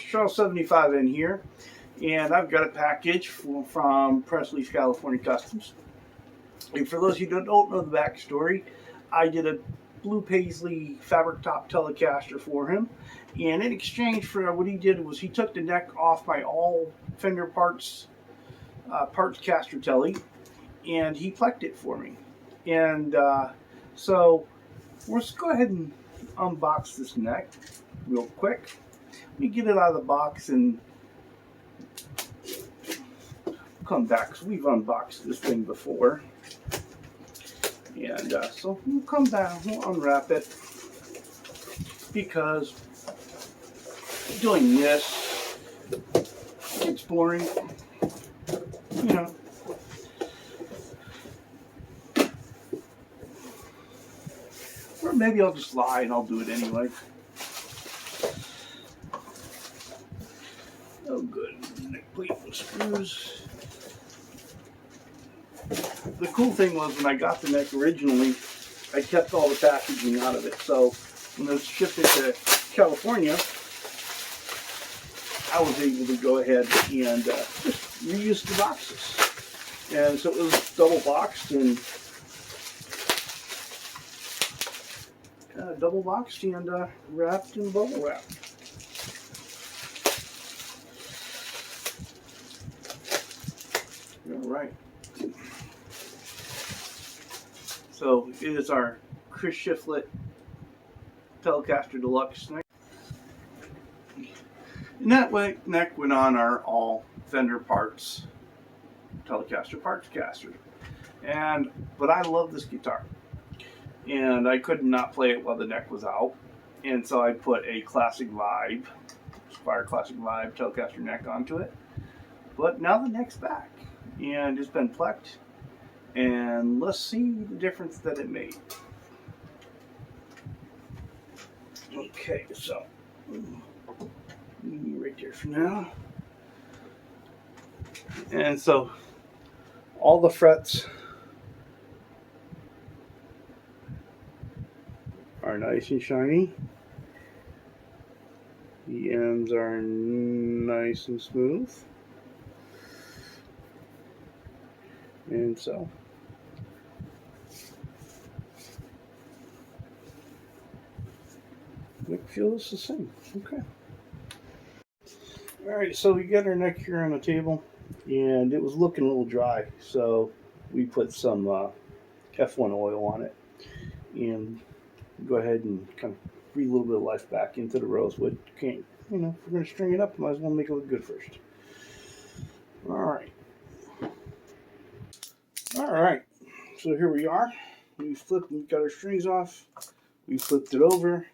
folks, Charles 75 in here, and I've got a package from Pressley California Customs. And for those of you who don't know the backstory, I did a blue Paisley fabric top Telecaster for him, and in exchange for what he did was he took the neck off my all fender parts caster Tele, and he pleked it for me. And so let's go ahead and unbox this neck real quick. Let me get it out of the box and come back, because we've unboxed this thing before. And so we'll come down, we'll unwrap it, because doing this, it's boring, you know. Or maybe I'll just lie and I'll do it anyway. Oh good, neck plate with screws. The cool thing was when I got the neck originally, I kept all the packaging out of it. So when I shipped it to California, I was able to go ahead and just reuse the boxes. And so it was double boxed and wrapped in bubble wrap. All right. So it is our Chris Shiflett Telecaster Deluxe neck. And that neck went on our all fender parts Telecaster parts caster. But I love this guitar, and I could not play it while the neck was out. And so I put a Classic Vibe, Fire Classic Vibe Telecaster neck onto it. But now the neck's back, and it's been pleked. And let's see the difference that it made. Okay, so right there for now. And so all the frets are nice and shiny. The ends are nice and smooth. And so neck feels the same. Okay. Alright, so we got our neck here on the table, and it was looking a little dry, so we put some F1 oil on it, and go ahead and kind of breathe a little bit of life back into the rosewood. Can't, you know, if we're going to string it up, might as well make it look good first. Alright. Alright, so here we are. We've got our strings off. We flipped it over.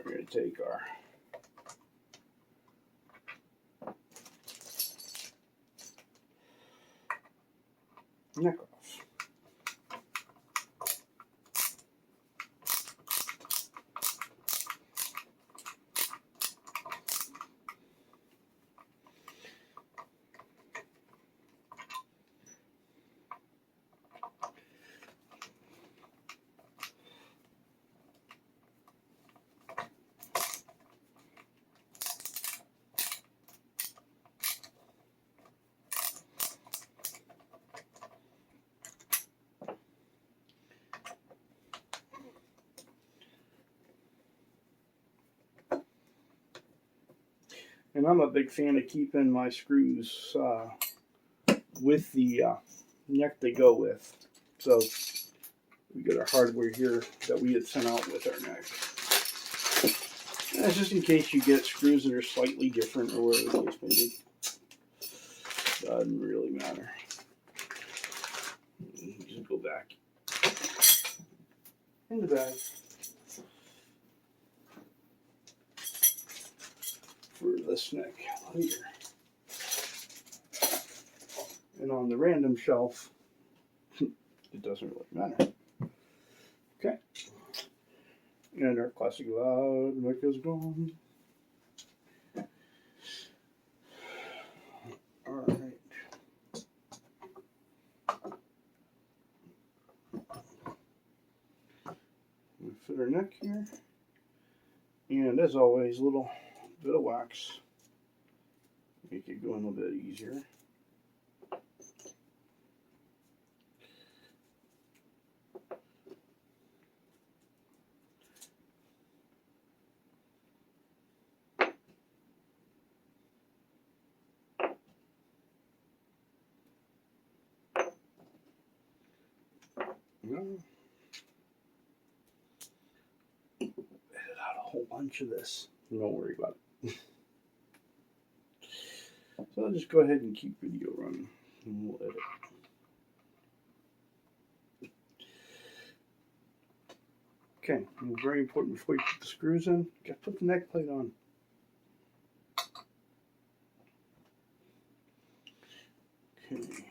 We're going to take our neck off. And I'm a big fan of keeping my screws with the neck they go with. So we got our hardware here that we had sent out with our neck. And that's just in case you get screws that are slightly different or whatever the case may be. Doesn't really matter. You just go back in the bag. For this neck here. And on the random shelf, it doesn't really matter. Okay. And our classic loud neck is gone. Alright. neck here. And as always, a little bit of wax. Make it go in a little bit easier. Edit out a whole bunch of this. Don't worry about it. So I'll just go ahead and keep video running, and we'll edit. Okay, and very important before you put the screws in, you got to put the neck plate on. Okay.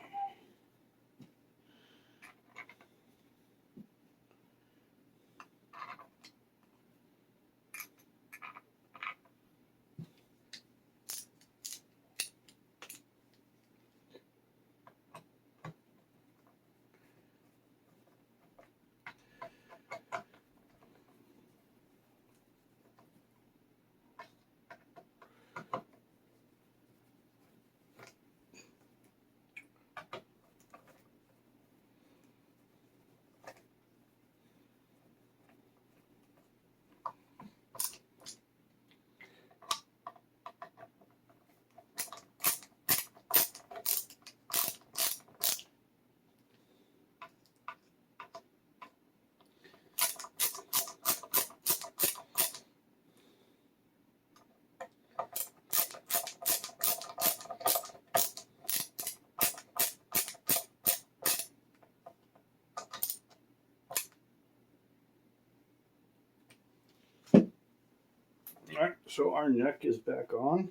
Alright, so our neck is back on.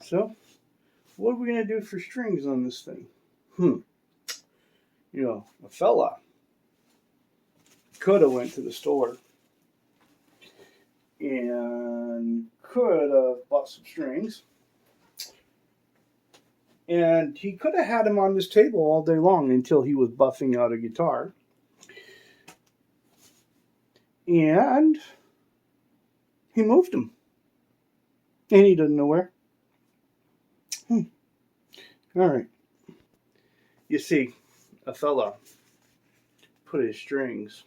So, what are we going to do for strings on this thing? You know, a fella could have went to the store and could have bought some strings. And he could have had them on this table all day long until he was buffing out a guitar. And he moved them. And he doesn't know where. All right. You see, a fella put his strings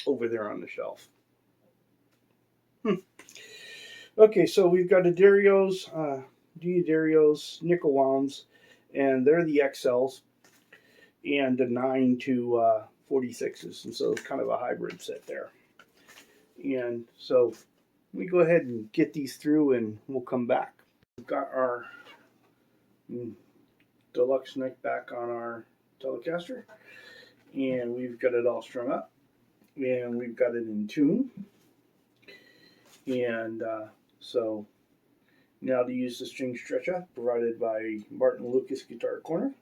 over there on the shelf. Okay, so we've got a Darios, Darios nickel wounds, and they're the XLs, and the 9 to 46s, and so it's kind of a hybrid set there. And so we go ahead and get these through, and we'll come back. We've got our deluxe neck back on our Telecaster, and we've got it all strung up, and we've got it in tune. And so now to use the string stretcher provided by Martin Lucas Guitar Corner.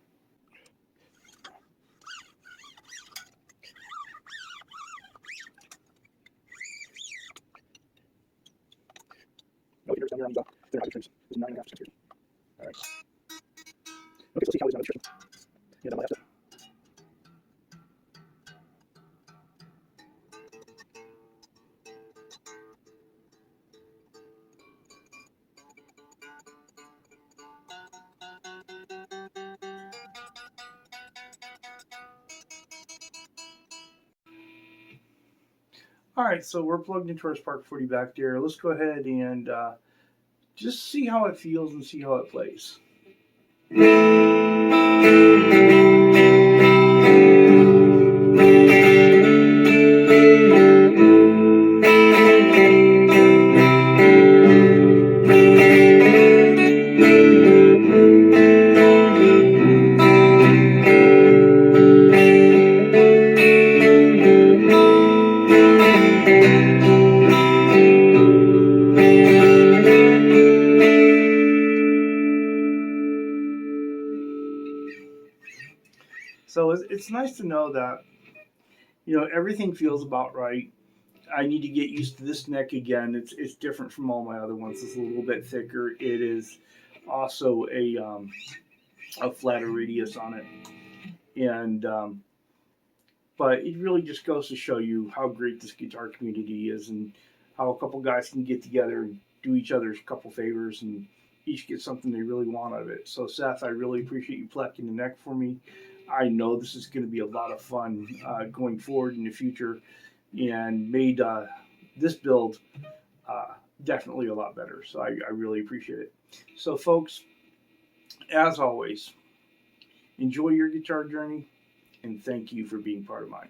No, you're down here on the they're not strings. It's 9.5 strings. All right. Okay, so let's see how it's on the string. Yeah, that might have to. All right, so we're plugged into our Spark 40 back there. Let's go ahead and just see how it feels and see how it plays. So it's nice to know that, you know, everything feels about right. I need to get used to this neck again. It's different from all my other ones. It's a little bit thicker. It is also a flatter radius on it, and But it really just goes to show you how great this guitar community is, and how a couple guys can get together and do each other a couple favors and each get something they really want out of it. So Seth, I really appreciate you plucking the neck for me. I know this is going to be a lot of fun going forward in the future, and made this build definitely a lot better. So I really appreciate it. So folks, as always, enjoy your guitar journey, and thank you for being part of mine.